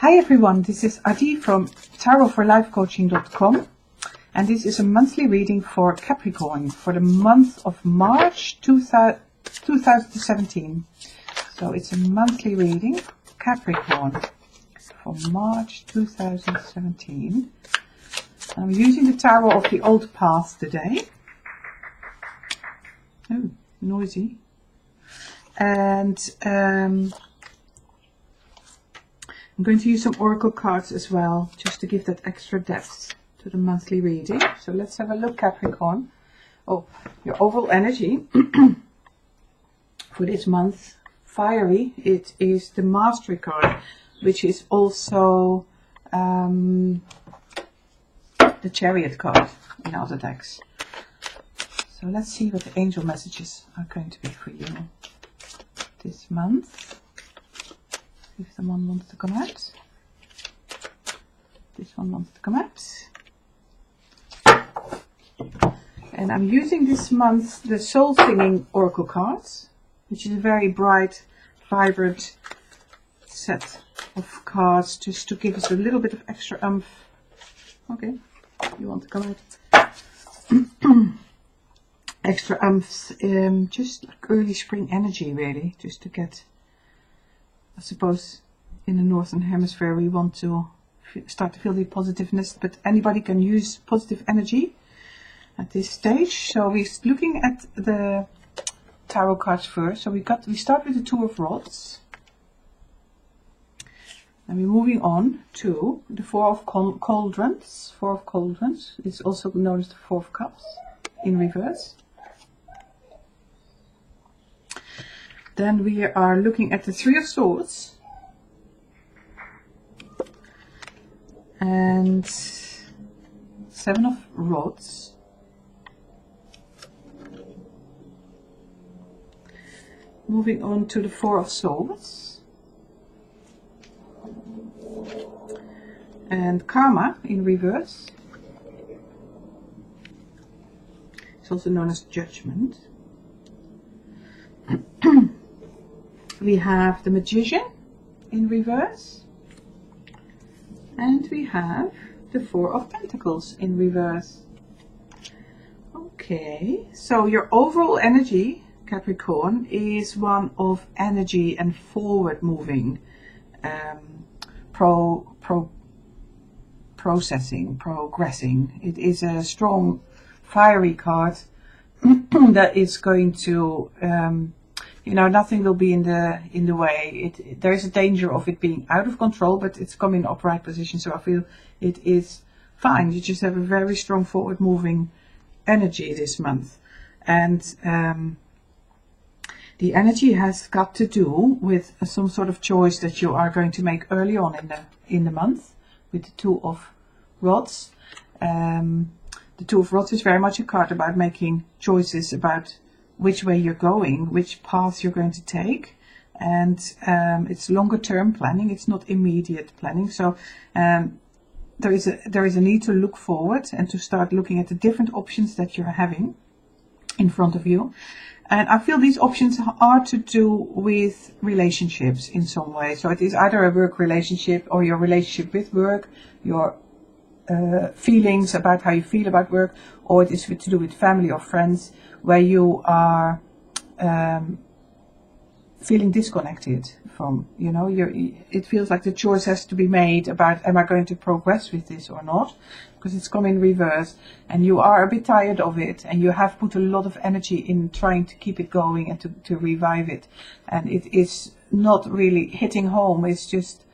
Hi everyone, this is Adi from tarotforlifecoaching.com, and this is a monthly reading for Capricorn for the month of March 2017. So it's a monthly reading, Capricorn, for March 2017. I'm using the Tarot of the Old Path today. Oh, noisy. And I'm going to use some oracle cards as well, just to give that extra depth to the monthly reading. So let's have a look, Capricorn. Oh, your overall energy for this month, fiery. It is the Mastery card, which is also the Chariot card in other decks. So let's see what the angel messages are going to be for you this month. If someone wants to come out. This one wants to come out. And I'm using this month the Soul Singing Oracle cards, which is a very bright, vibrant set of cards, just to give us a little bit of extra oomph. Okay, you want to come out. Extra oomph, just like early spring energy, really, just to get. I suppose in the Northern Hemisphere we want to start to feel the positiveness, but anybody can use positive energy at this stage. So we're looking at the tarot cards first. So we start with the Two of Rods, and we're moving on to the Four of Cauldrons. Four of Cauldrons is also known as the Four of Cups in reverse. Then we are looking at the Three of Swords and Seven of Rods. Moving on to the Four of Swords and Karma in reverse. It's also known as Judgment. We have the Magician in reverse, and we have the Four of Pentacles in reverse. Okay, so your overall energy, Capricorn, is one of energy and forward moving, progressing. It is a strong, fiery card that is going to nothing will be in the way. There is a danger of it being out of control, but it's come in upright position, so I feel it is fine. You just have a very strong forward moving energy this month, and the energy has got to do with some sort of choice that you are going to make early on in the month with the Two of Rods. The Two of Rods is very much a card about making choices about which way you're going, which path you're going to take, and it's longer term planning. It's not immediate planning. So there is a need to look forward and to start looking at the different options that you're having in front of you. And I feel these options are to do with relationships in some way. So it is either a work relationship or your relationship with work, your feelings about how you feel about work, or it is to do with family or friends, where you are feeling disconnected from, it feels like the choice has to be made about, am I going to progress with this or not, because it's come in reverse, and you are a bit tired of it, and you have put a lot of energy in trying to keep it going and to revive it, and it is not really hitting home. It's just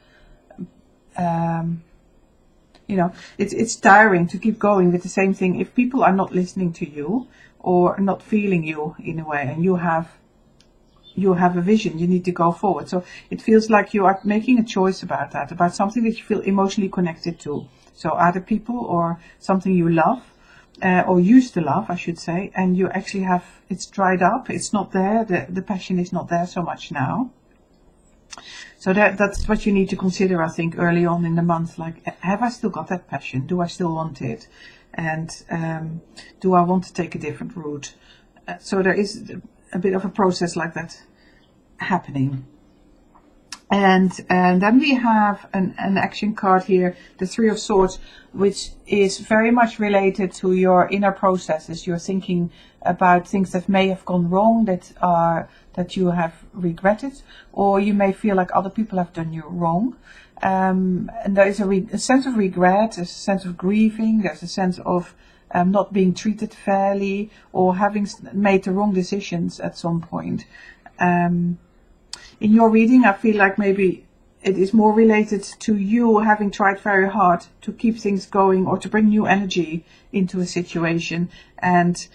it's tiring to keep going with the same thing if people are not listening to you or not feeling you in a way, and you have a vision, you need to go forward. So it feels like you are making a choice about something that you feel emotionally connected to. So either people or something you love, or used to love, I should say, and you actually it's dried up, it's not there, the passion is not there so much now. So that's what you need to consider, I think, early on in the month. Like, have I still got that passion? Do I still want it? And do I want to take a different route? So there is a bit of a process like that happening. And then we have an action card here, the Three of Swords, which is very much related to your inner processes. You're thinking about things that may have gone wrong, that you have regretted, or you may feel like other people have done you wrong. And there is a sense of regret, a sense of grieving, there's a sense of not being treated fairly, or having made the wrong decisions at some point. In your reading, I feel like maybe it is more related to you having tried very hard to keep things going or to bring new energy into a situation, and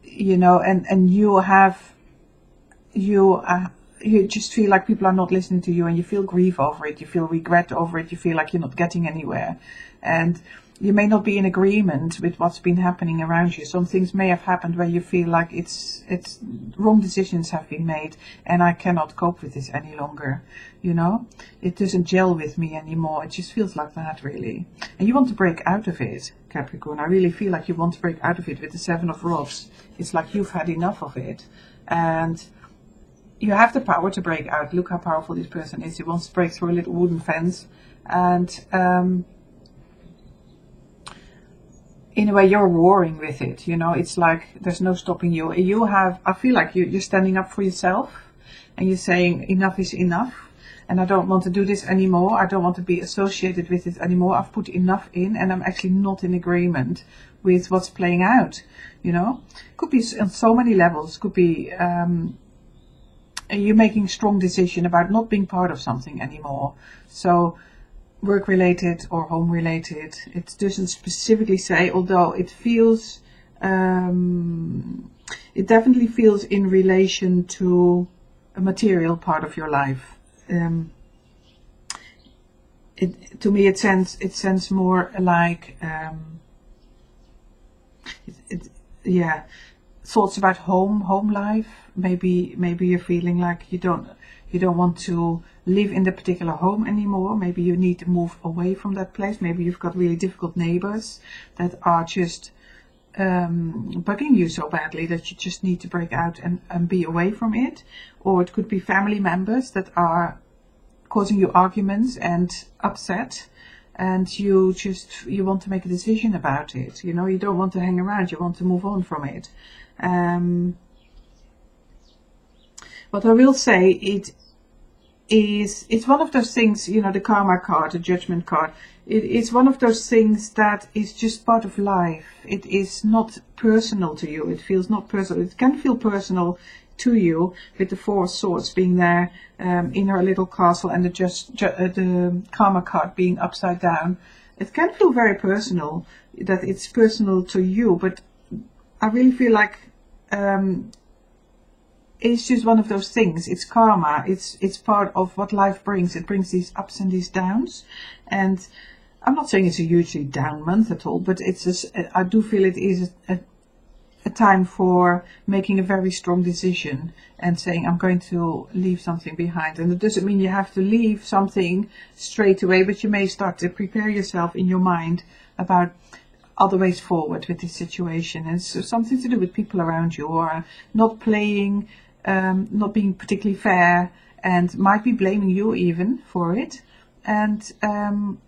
you know, and you just feel like people are not listening to you, and you feel grief over it, you feel regret over it, you feel like you're not getting anywhere, and you may not be in agreement with what's been happening around you. Some things may have happened where you feel like it's wrong decisions have been made, and I cannot cope with this any longer. You know, it doesn't gel with me anymore. It just feels like that, really. And you want to break out of it, Capricorn. I really feel like you want to break out of it with the Seven of Rods. It's like you've had enough of it, and you have the power to break out. Look how powerful this person is. He wants to break through a little wooden fence, and in a way, you're roaring with it. You know, it's like there's no stopping you. I feel like you're standing up for yourself, and you're saying enough is enough, and I don't want to do this anymore. I don't want to be associated with it anymore. I've put enough in, and I'm actually not in agreement with what's playing out. You know, could be on so many levels. Could be you making a strong decision about not being part of something anymore. So, work related or home related, it doesn't specifically say, although it feels it definitely feels in relation to a material part of your life. To me it sounds more like yeah, thoughts about home life. Maybe you're feeling like you don't want to live in the particular home anymore. Maybe you need to move away from that place. Maybe you've got really difficult neighbors that are just bugging you so badly that you just need to break out and be away from it. Or it could be family members that are causing you arguments and upset, and you want to make a decision about it. You know, you don't want to hang around, you want to move on from it. What I will say, it's one of those things, you know, the karma card, the judgment card. It's one of those things that is just part of life. It is not personal to you. It feels not personal. It can feel personal to you with the Four of Swords being there in her little castle, and the karma card being upside down. It can feel very personal, that it's personal to you, but I really feel like it's just one of those things. It's karma. It's part of what life brings. It brings these ups and these downs. And I'm not saying it's a hugely down month at all, but I do feel it is a time for making a very strong decision and saying, I'm going to leave something behind. And it doesn't mean you have to leave something straight away, but you may start to prepare yourself in your mind about other ways forward with this situation. And it's something to do with people around you, or not playing, not being particularly fair, and might be blaming you even for it. And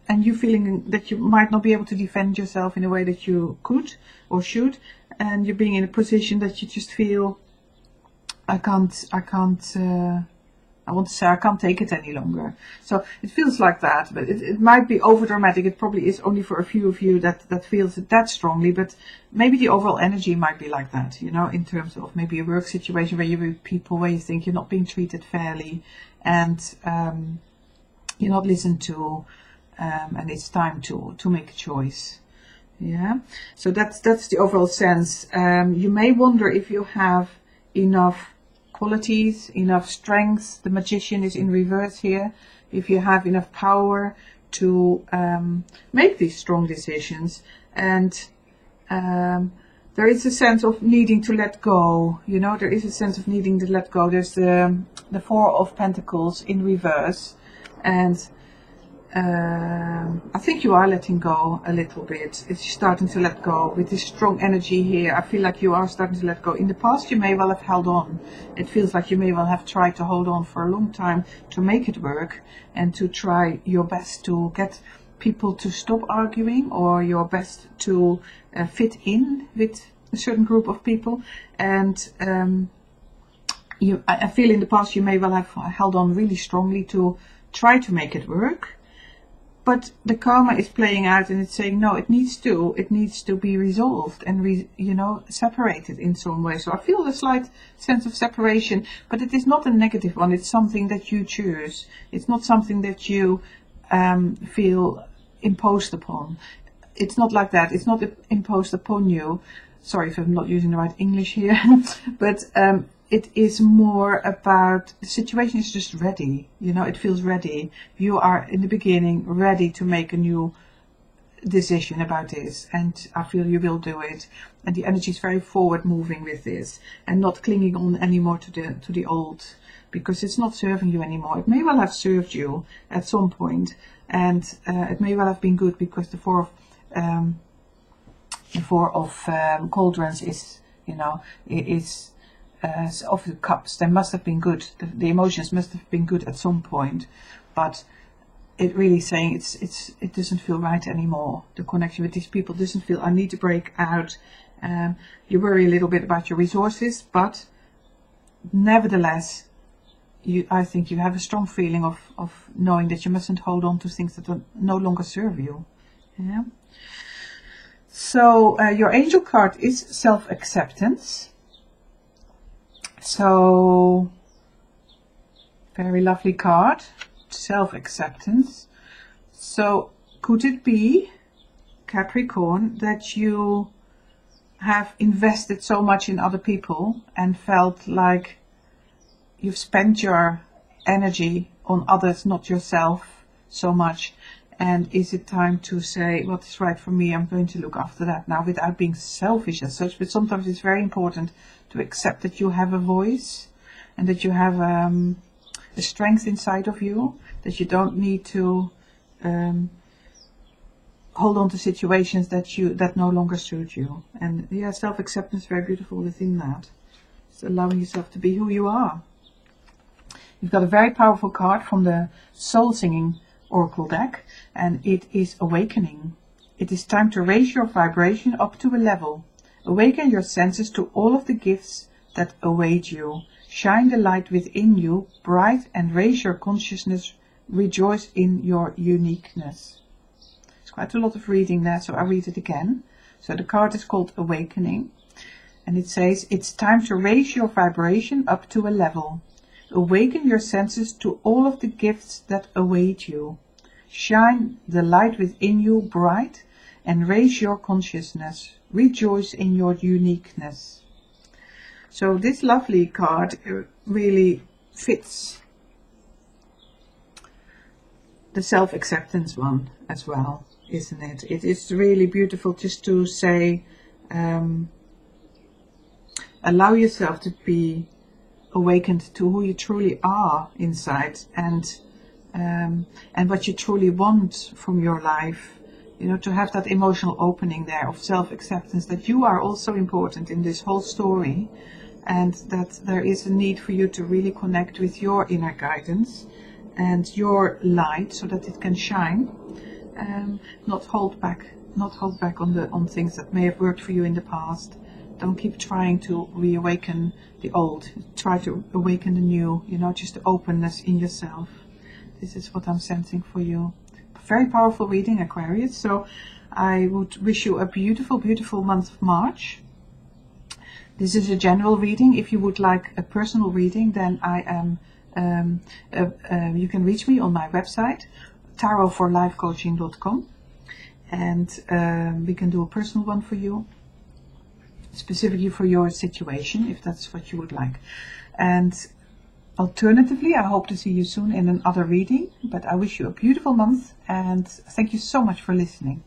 you feeling that you might not be able to defend yourself in a way that you could or should, and you're being in a position that you just feel, I want to say I can't take it any longer. So it feels like that, but it might be over dramatic. It probably is only for a few of you that feels it that strongly, but maybe the overall energy might be like that, you know, in terms of maybe a work situation where you're with people where you think you're not being treated fairly, and you're not listened to, and it's time to make a choice. Yeah, so that's the overall sense. You may wonder if you have enough qualities, enough strength. The Magician is in reverse here. If you have enough power to make these strong decisions, and there is a sense of needing to let go. You know, there is a sense of needing to let go. There's the Four of Pentacles in reverse, and I think you are letting go a little bit. It's starting to let go with this strong energy here. I feel like you are starting to let go. In the past, you may well have held on. It feels like you may well have tried to hold on for a long time to make it work and to try your best to get people to stop arguing, or your best to fit in with a certain group of people. And I feel in the past you may well have held on really strongly to try to make it work. But the karma is playing out and it's saying, no, it needs to be resolved and, separated in some way. So I feel a slight sense of separation, but it is not a negative one. It's something that you choose. It's not something that you feel imposed upon. It's not like that. It's not imposed upon you. Sorry if I'm not using the right English here, but it is more about the situation is just ready. It feels ready. You are in the beginning ready to make a new decision about this, and I feel you will do it. And the energy is very forward moving with this, and not clinging on anymore to the old, because it's not serving you anymore. It may well have served you at some point, and it may well have been good, because the four of cauldrons is, is of the cups. They must have been good. The emotions must have been good at some point, but it really saying it doesn't feel right anymore. The connection with these people doesn't feel. I need to break out. You worry a little bit about your resources, but nevertheless, I think you have a strong feeling of knowing that you mustn't hold on to things that no longer serve you. Yeah. So your angel card is self-acceptance. So, very lovely card, self-acceptance. So, could it be, Capricorn, that you have invested so much in other people and felt like you've spent your energy on others, not yourself, so much? And is it time to say, what is right for me? I'm going to look after that now, without being selfish as such. But sometimes it's very important to accept that you have a voice, and that you have a strength inside of you, that you don't need to hold on to situations that no longer suit you. And yeah, self-acceptance is very beautiful within that. It's allowing yourself to be who you are. You've got a very powerful card from the Soul Singing Oracle deck, and it is awakening. It is time to raise your vibration up to a level. Awaken your senses to all of the gifts that await you. Shine the light within you bright and raise your consciousness. Rejoice in your uniqueness. It's quite a lot of reading there, so I'll read it again. So the card is called Awakening, and it says, it's time to raise your vibration up to a level. Awaken your senses to all of the gifts that await you. Shine the light within you bright and raise your consciousness. Rejoice in your uniqueness. So this lovely card really fits the self-acceptance one as well, isn't it? It is really beautiful just to say, allow yourself to be awakened to who you truly are inside, and what you truly want from your life. To have that emotional opening there of self-acceptance, that you are also important in this whole story, and that there is a need for you to really connect with your inner guidance and your light, so that it can shine, not hold back on things that may have worked for you in the past. Don't keep trying to reawaken the old. Try to awaken the new, just the openness in yourself. This is what I'm sensing for you. Very powerful reading, Aquarius. So I would wish you a beautiful, beautiful month of March. This is a general reading. If you would like a personal reading, then I am. You can reach me on my website, tarotforlifecoaching.com, and we can do a personal one for you, specifically for your situation, if that's what you would like. And alternatively, I hope to see you soon in another reading, but I wish you a beautiful month, and thank you so much for listening.